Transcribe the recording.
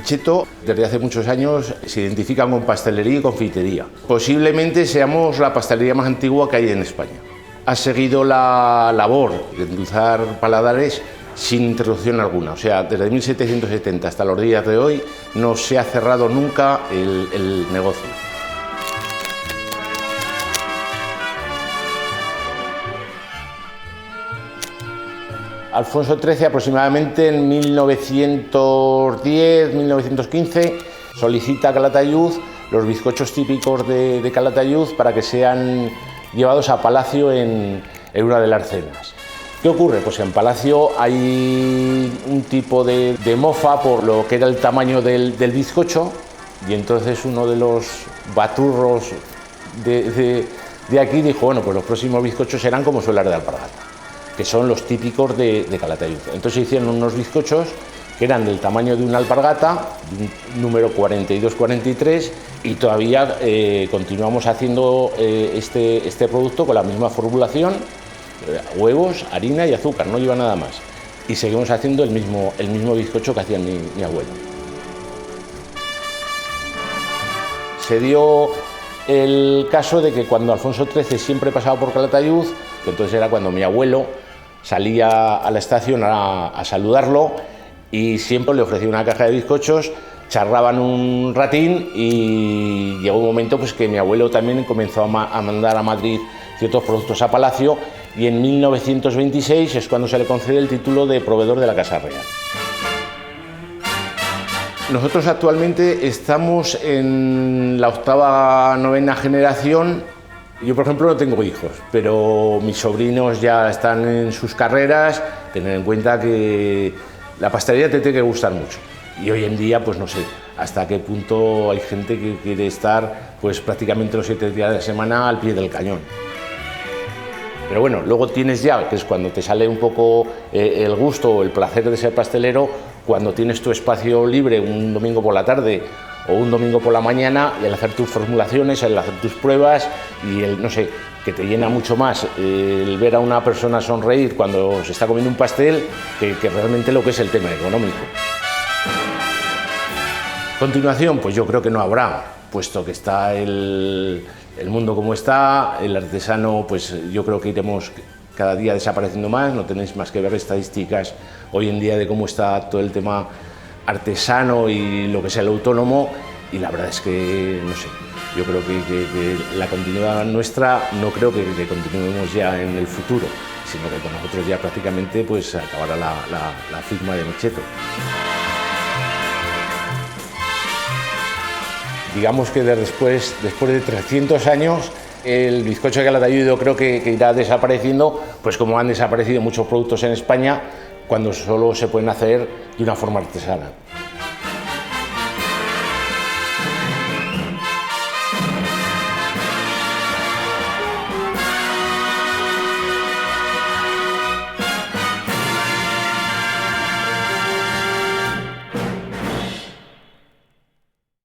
Cheto, desde hace muchos años, se identifica con pastelería y confitería. Posiblemente seamos la pastelería más antigua que hay en España. Ha seguido la labor de endulzar paladares sin interrupción alguna. O sea, desde 1770 hasta los días de hoy no se ha cerrado nunca el negocio. Alfonso XIII, aproximadamente en 1910-1915, solicita a Calatayud los bizcochos típicos de Calatayud para que sean llevados a Palacio en una de las cenas. ¿Qué ocurre? Pues en Palacio hay un tipo de mofa por lo que era el tamaño del bizcocho, y entonces uno de los baturros de aquí dijo, bueno, pues los próximos bizcochos serán como suelas de alpargata, que son los típicos de Calatayud. Entonces hicieron unos bizcochos que eran del tamaño de una alpargata, número 42-43, y todavía continuamos haciendo este producto con la misma formulación, huevos, harina y azúcar, no lleva nada más. Y seguimos haciendo el mismo bizcocho que hacía mi abuelo. Se dio el caso de que cuando Alfonso XIII siempre pasaba por Calatayud, que entonces era cuando mi abuelo salía a la estación a saludarlo, y siempre le ofrecía una caja de bizcochos, charlaban un ratín y llegó un momento pues, que mi abuelo también comenzó a mandar a Madrid ciertos productos a Palacio, y en 1926 es cuando se le concede el título de proveedor de la Casa Real. Nosotros actualmente estamos en la octava, novena generación. Yo, por ejemplo, no tengo hijos, pero mis sobrinos ya están en sus carreras. Tener en cuenta que la pastelería te tiene que gustar mucho. Y hoy en día, pues no sé hasta qué punto hay gente que quiere estar pues prácticamente los 7 días de la semana al pie del cañón. Pero bueno, luego tienes ya, que es cuando te sale un poco el gusto o el placer de ser pastelero, cuando tienes tu espacio libre un domingo por la tarde o un domingo por la mañana, y el hacer tus formulaciones, el hacer tus pruebas, y no sé, que te llena mucho más el ver a una persona sonreír cuando se está comiendo un pastel que realmente lo que es el tema económico. Continuación, pues yo creo que no habrá, puesto que está el mundo como está, el artesano, pues yo creo que iremos cada día desapareciendo más. No tenéis más que ver estadísticas hoy en día de cómo está todo el tema artesano y lo que sea el autónomo, y la verdad es que, no sé, yo creo que la continuidad nuestra no creo que continuemos ya en el futuro, sino que con nosotros ya prácticamente pues acabará la firma de Cheto. Digamos que después de 300 años, el bizcocho de Calatayud yo creo que irá desapareciendo, pues como han desaparecido muchos productos en España, cuando solo se pueden hacer de una forma artesana.